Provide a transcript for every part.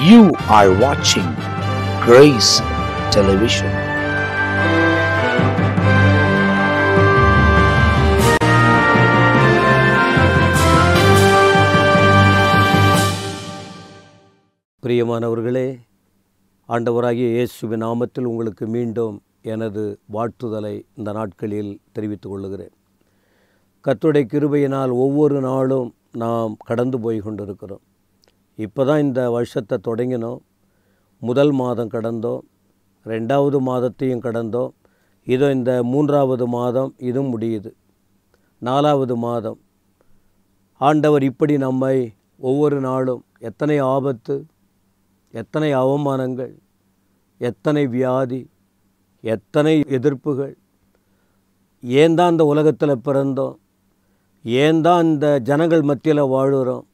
You are watching Grace Television. பிரியமானவர்களே, ஆண்டவராகிய இயேசுவின் நாமத்தில் உங்களுக்கு மீண்டும் எனது வாழ்த்துதலை இந்த நாட்களில் தெரிவித்துக் கொள்கிறேன். கர்த்தருடைய கிருபையினால் ஒவ்வொரு நாளும் நாம் கடந்து போய் கொண்டிருக்கிறோம். இப்போ தான் இந்த வருஷத்தை தொடங்கினோம். முதல் மாதம் கடந்தோம், 2வது மாதத்தையும் கடந்தோம். இதோ இந்த 3வது மாதம் இதுவும் முடியுது. 4வது மாதம். ஆண்டவர் இப்படி நம்மை ஒவ்வொரு நாளும் எத்தனை ஆபத்து, எத்தனை அவமானங்கள், எத்தனை வியாதி, எத்தனை எதிர்ப்புகள், ஏன் தான் இந்த உலகத்தில் பிறந்தோம், ஏன் தான் இந்த ஜனங்கள் மத்தியில் வாழுகிறோம்,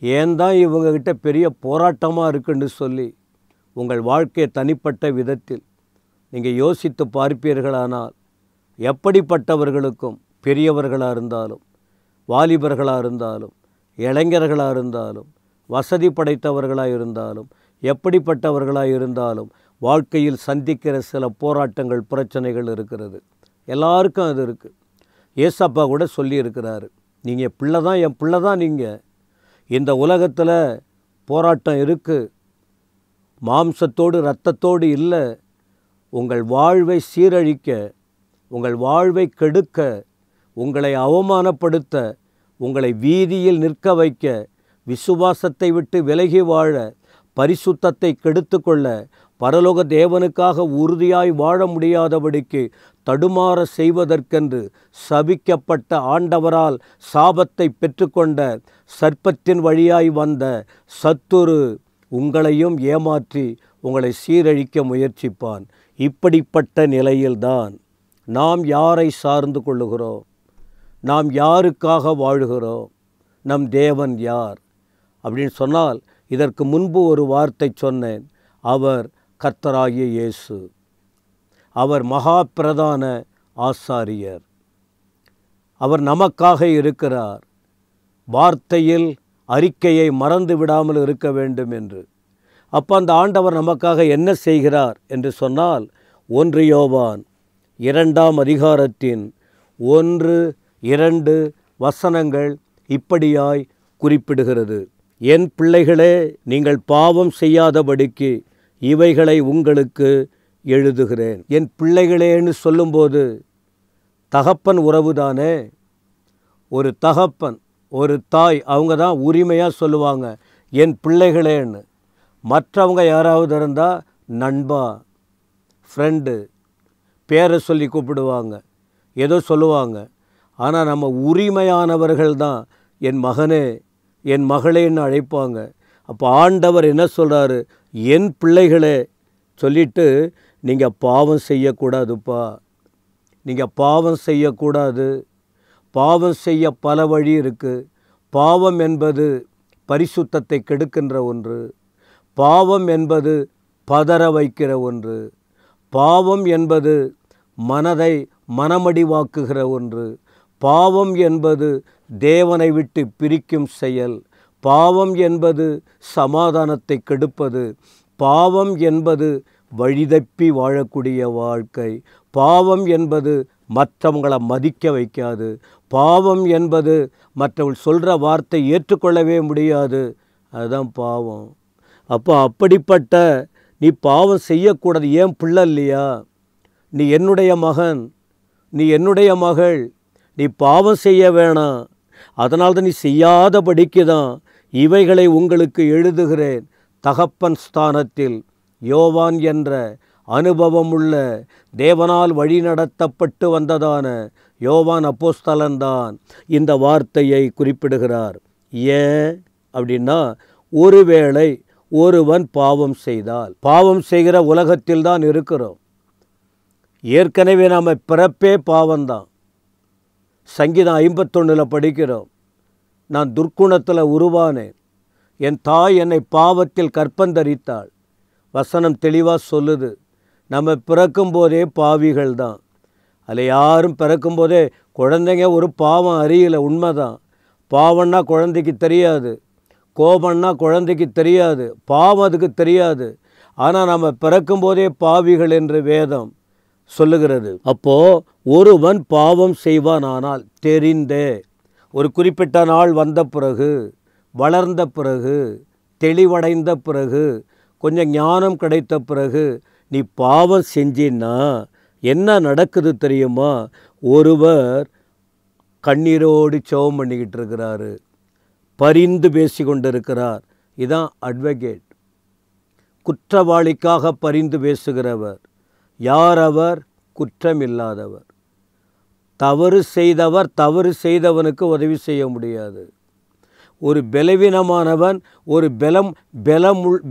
ஏன் தான் இவங்ககிட்ட பெரிய போராட்டமாக இருக்குன்னு சொல்லி உங்கள் வாழ்க்கையை தனிப்பட்ட விதத்தில் நீங்கள் யோசித்து பார்ப்பீர்களானால், எப்படிப்பட்டவர்களுக்கும், பெரியவர்களாக இருந்தாலும், வாலிபர்களாக இருந்தாலும், இளைஞர்களாக இருந்தாலும், வசதி படைத்தவர்களாக இருந்தாலும், எப்படிப்பட்டவர்களாக இருந்தாலும் வாழ்க்கையில் சந்திக்கிற சில போராட்டங்கள், பிரச்சனைகள் இருக்கிறது. எல்லாருக்கும் அது இருக்குது. ஏசப்பா கூட சொல்லியிருக்கிறாரு, நீங்கள் பிள்ளை தான், என் பிள்ளை தான் நீங்கள். இந்த உலகத்தில் போராட்டம் இருக்குது, மாம்சத்தோடு இரத்தத்தோடு இல்லை. உங்கள் வாழ்வை சீரழிக்க, உங்கள் வாழ்வை கெடுக்க, உங்களை அவமானப்படுத்த, உங்களை வீதியில் நிற்க வைக்க, விசுவாசத்தை விட்டு விலகி வாழ, பரிசுத்தத்தை கெடுத்து கொள்ள, பரலோக தேவனுக்காக உறுதியாய் வாழ முடியாதபடிக்கு தடுமாற செய்வதற்கென்று சபிக்கப்பட்ட, ஆண்டவரால் சாபத்தை பெற்றுக்கொண்ட, சர்ப்பத்தின் வழியாய் வந்த சத்துரு உங்களையும் ஏமாற்றி உங்களை சீரழிக்க முயற்சிப்பான். இப்படிப்பட்ட நிலையில்தான் நாம் யாரை சார்ந்து கொள்ளுகிறோம், நாம் யாருக்காக வாழுகிறோம், நம் தேவன் யார் அப்படின்னு சொன்னால், இதற்கு முன்பு ஒரு வார்த்தை சொன்னேன். அவர் கர்த்தராகிய இயேசு. அவர் மகா பிரதான ஆசாரியர். அவர் நமக்காக இருக்கிறார். வார்த்தையில் அறிக்கையை மறந்து விடாமல் இருக்க வேண்டும் என்று. அப்போ அந்த ஆண்டவர் நமக்காக என்ன செய்கிறார் என்று சொன்னால், 1 யோவான் 2ஆம் அதிகாரத்தின் 1-2 வசனங்கள் இப்படியாய் குறிப்பிடுகிறது. என் பிள்ளைகளே, நீங்கள் பாவம் செய்யாதபடிக்கு இவைகளை உங்களுக்கு எழுதுகிறேன். என் பிள்ளைகளேன்னு சொல்லும்போது தகப்பன் உறவு தானே. ஒரு தகப்பன், ஒரு தாய், அவங்க தான் உரிமையாக சொல்லுவாங்க என் பிள்ளைகளேன்னு. மற்றவங்க யாராவது இருந்தால் நண்பா, ஃப்ரெண்டு, பேரை சொல்லி கூப்பிடுவாங்க, ஏதோ சொல்லுவாங்க. ஆனால் நம்ம உரிமையானவர்கள் தான் என் மகனே, என் மகளேன்னு அழைப்பாங்க. அப்போ ஆண்டவர் என்ன சொல்கிறாரு, என் பிள்ளைகளே சொல்லிட்டு, நீங்கள் பாவம் செய்யக்கூடாதுப்பா, நீங்கள் பாவம் செய்யக்கூடாது. பாவம் செய்ய பல வழி இருக்குது. பாவம் என்பது பரிசுத்தத்தை கெடுக்கின்ற ஒன்று. பாவம் என்பது பதற வைக்கிற ஒன்று. பாவம் என்பது மனதை மனமடிவாக்குகிற ஒன்று. பாவம் என்பது தேவனை விட்டு பிரிக்கும் செயல். பாவம் என்பது சமாதானத்தை கெடுப்பது. பாவம் என்பது வழிதப்பி வாழக்கூடிய வாழ்க்கை. பாவம் என்பது மற்றவங்களை மதிக்க வைக்காது. பாவம் என்பது மற்றவர்கள் சொல்கிற வார்த்தை ஏற்றுக்கொள்ளவே முடியாது. அதுதான் பாவம். அப்போ அப்படிப்பட்ட நீ பாவம் செய்யக்கூடாது. ஏன் பிள்ளை இல்லையா? நீ என்னுடைய மகன், நீ என்னுடைய மகள். நீ பாவம் செய்ய வேணாம். அதனால்தான் நீ செய்யாதபடிக்கு தான் இவைகளை உங்களுக்கு எழுதுகிறேன். தகப்பன் ஸ்தானத்தில் யோவான் என்ற அனுபவமுள்ள, தேவனால் வழிநடத்தப்பட்டு வந்ததான யோவான் அப்போஸ்தலன்தான் இந்த வார்த்தையை குறிப்பிடுகிறார். ஏன் அப்படின்னா, ஒருவேளை ஒருவன் பாவம் செய்தால், பாவம் செய்கிற உலகத்தில் தான் இருக்கிறோம். ஏற்கனவே நாம் பிறப்பே பாவம்தான். சங்கீதம் 51 படிக்கிறோம், நான் துர்க்குணத்தில் உருவானேன், என் தாய் என்னை பாவத்தில் கற்பந்தரித்தாள். வசனம் தெளிவாக சொல்லுது, நம்ம பிறக்கும்போதே பாவிகள் தான். அதில் யாரும் பிறக்கும்போதே குழந்தைங்க ஒரு பாவம் அறியலை, உண்மைதான். பாவம்னா குழந்தைக்கு தெரியாது. கோபம்னா குழந்தைக்கு தெரியாது, பாவம் அதுக்கு தெரியாது. ஆனால் நம்ம பிறக்கும்போதே பாவிகள் என்று வேதம் சொல்லுகிறது. அப்போது ஒருவன் பாவம் செய்வானானால் தெரிந்தே, ஒரு குறிப்பிட்ட நாள் வந்த பிறகு, வளர்ந்த பிறகு, தெளிவடைந்த பிறகு, கொஞ்சம் ஞானம் கிடைத்த பிறகு நீ பாவம் செஞ்சின்னா என்ன நடக்குது தெரியுமா? ஒருவர் கண்ணீரோடு ஜெபம் பண்ணிக்கிட்டு இருக்கிறாரு, பரிந்து பேசி கொண்டு இருக்கிறார். இதான் அட்வொகேட், குற்றவாளிக்காக பரிந்து பேசுகிறவர். யார் அவர்? குற்றமில்லாதவர். தவறு செய்தவர் தவறு செய்தவனுக்கு உதவி செய்ய முடியாது. ஒரு பலவீனமானவன்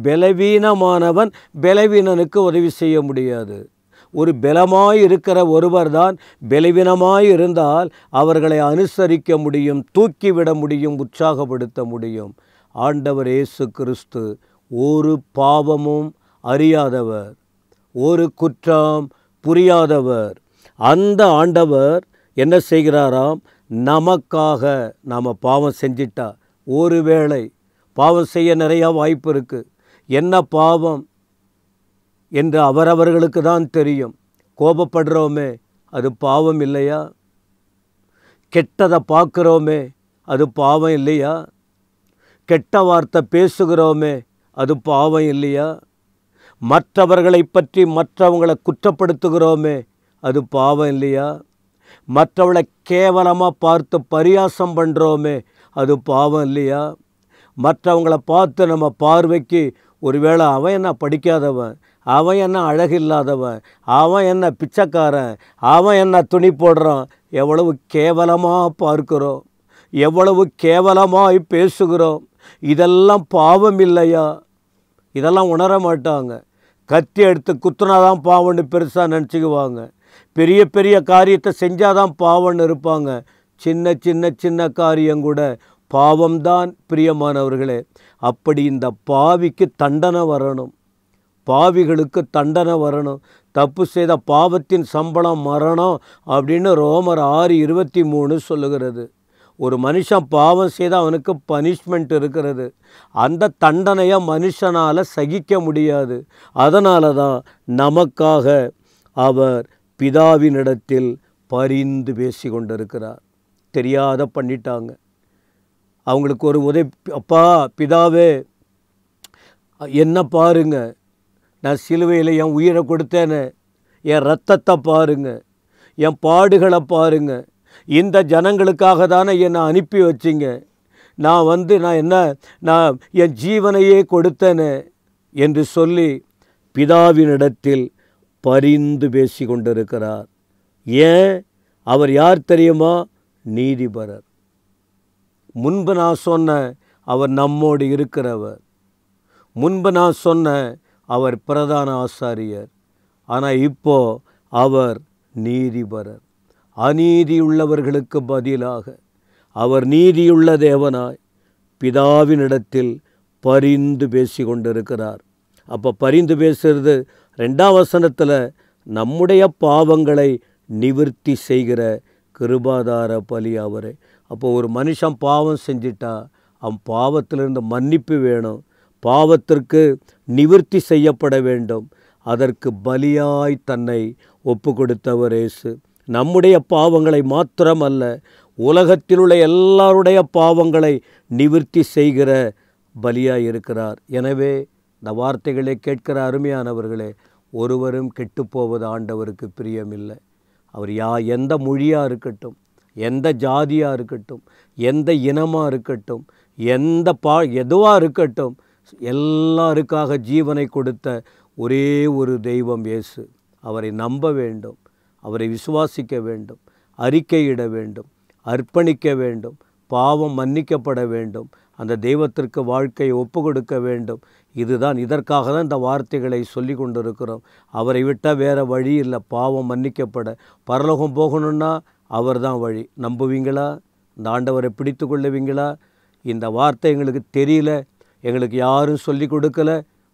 பலவீனமானவன் பலவீனனுக்கு உதவி செய்ய முடியாது. ஒரு பலமாய் இருக்கிற ஒருவர் தான் பலவீனமாய் இருந்தால் அவர்களை அனுசரிக்க முடியும், தூக்கிவிட முடியும், உற்சாகப்படுத்த முடியும். ஆண்டவர் இயேசு கிறிஸ்து ஒரு பாவமும் அறியாதவர், ஒரு குற்றம் புரியாதவர். அந்த ஆண்டவர் என்ன செய்கிறாராம்? நமக்காக நாம் பாவம் செஞ்சிட்டா, ஒருவேளை பாவம் செய்ய நிறையா வாய்ப்பு இருக்குது. என்ன பாவம் என்று அவரவர்களுக்கு தான் தெரியும். கோபப்படுறோமே, அது பாவம் இல்லையா? கெட்டதை பார்க்குறோமே, அது பாவம் இல்லையா? கெட்ட வார்த்தை பேசுகிறோமே, அது பாவம் இல்லையா? மற்றவர்களை பற்றி மற்றவங்களை குற்றப்படுத்துகிறோமே, அது பாவம் இல்லையா? மற்றவளை கேவலமாக பார்த்து பரியாசம் பண்ணுறோமே, அது பாவம் இல்லையா? மற்றவங்கள பார்த்து நம்ம பார்வைக்கு ஒருவேளை அவன் என்ன படிக்காதவன், அவன் என்ன அழகில்லாதவன், அவன் என்ன பிச்சைக்காரன், அவன் என்ன துணி போடுறான், எவ்வளவு கேவலமாக பார்க்கிறோம், எவ்வளவு கேவலமாய் பேசுகிறோம். இதெல்லாம் பாவம் இல்லையா? இதெல்லாம் உணர மாட்டாங்க. கத்தி எடுத்து குத்துனாதான் பாவம்னு பெருசாக நினச்சிக்குவாங்க. பெரிய பெரிய காரியத்தை செஞ்சாதான் பாவம்னு இருப்பாங்க. சின்ன சின்ன சின்ன காரியம் கூட பாவம்தான் பிரியமானவர்களே. அப்படி இந்த பாவிக்கு தண்டனை வரணும், பாவிகளுக்கு தண்டனை வரணும். தப்பு செய்த பாவத்தின் சம்பளம் மரணம் அப்படின்னு ரோமர் 6:23 சொல்லுகிறது. ஒரு மனுஷன் பாவம் செய்தால் அவனுக்கு பனிஷ்மெண்ட் இருக்கிறது. அந்த தண்டனையை மனுஷனால் சகிக்க முடியாது. அதனால தான் நமக்காக அவர் பிதாவினிடத்தில் பரிந்து பேசி கொண்டிருக்கிறார். தெரியாத பண்ணிட்டாங்க, அவங்களுக்கு ஒரு உதவி. அப்பா பிதாவே, என்ன பாருங்க, நான் சிலுவையில் என் உயிரை கொடுத்தேனே, என் இரத்தத்தை பாருங்க, என் பாடுகளை பாருங்க, இந்த ஜனங்களுக்காக தானே என்னை அனுப்பி வச்சிங்க, நான் என் ஜீவனையே கொடுத்தேனே என்று சொல்லி பிதாவினிடத்தில் பரிந்து பேசி கொண்டிருக்கிறார். ஏன்? அவர் யார் தெரியுமா? நீதிபரர். முன்பு நான் சொன்ன அவர் நம்மோடு இருக்கிறவர், முன்பு நான் சொன்ன அவர் பிரதான ஆசாரியர், ஆனால் இப்போ அவர் நீதிபரர். அநீதியுள்ளவர்களுக்கு பதிலாக அவர் நீதியுள்ள தேவனாய் பிதாவினிடத்தில் பரிந்து பேசி கொண்டிருக்கிறார். அப்போ பரிந்து பேசுகிறது 2ஆம் வசனத்தில் நம்முடைய பாவங்களை நிவர்த்தி செய்கிற கிருபாதார பலி அவரே. அப்போ ஒரு மனுஷன் பாவம் செஞ்சிட்டா அவன் பாவத்திலிருந்து மன்னிப்பு வேணும், பாவத்திற்கு நிவர்த்தி செய்யப்பட வேண்டும். அதற்கு பலியாய் தன்னை ஒப்பு கொடுத்தவர் இயேசு. நம்முடைய பாவங்களை மாத்திரமல்ல, உலகத்தில் உள்ள எல்லாருடைய பாவங்களை நிவர்த்தி செய்கிற பலியாய் இருக்கிறார். எனவே இந்த வார்த்தைகளை கேட்கிற அருமையானவர்களே, ஒருவரும் கெட்டுப்போவது ஆண்டவருக்கு பிரியமில்லை. அவர் எந்த மொழியாக இருக்கட்டும், எந்த ஜாதியாக இருக்கட்டும், எந்த இனமாக இருக்கட்டும், எதுவாக இருக்கட்டும், எல்லாருக்காக ஜீவனை கொடுத்த ஒரே ஒரு தெய்வம் இயேசு. அவரை நம்ப வேண்டும், அவரை விசுவாசிக்க வேண்டும், அறிக்கையிட வேண்டும், அர்ப்பணிக்க வேண்டும், பாவம் மன்னிக்கப்பட வேண்டும், அந்த தெய்வத்திற்கு வாழ்க்கையை ஒப்பு கொடுக்க வேண்டும். இதற்காக தான் இந்த வார்த்தைகளை சொல்லி கொண்டிருக்கிறோம். அவரை விட்டால் வேறு வழி இல்லை. பாவம் மன்னிக்கப்பட பரலோகம் போகணுன்னா அவர் தான் வழி. நம்புவீங்களா? இந்த ஆண்டவரை பிடித்து கொள்ளுவீங்களா? இந்த வார்த்தை எங்களுக்கு தெரியல, எங்களுக்கு யாரும் சொல்லி கொடுக்கல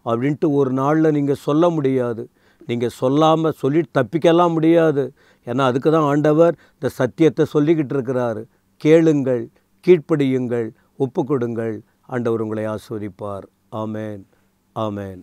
அப்படின்ட்டு ஒரு நாளில் நீங்கள் சொல்ல முடியாது. நீங்கள் சொல்லாமல் சொல்லி தப்பிக்கலாம் முடியாது. ஏன்னா அதுக்கு தான் ஆண்டவர் இந்த சத்தியத்தை சொல்லிக்கிட்டு இருக்கிறாரு. கேளுங்கள், கீழ்ப்படியுங்கள், ஒப்பு கொடுங்கள், ஆண்டவர் உங்களை ஆசீர்வதிப்பார். ஆமென், ஆமென்.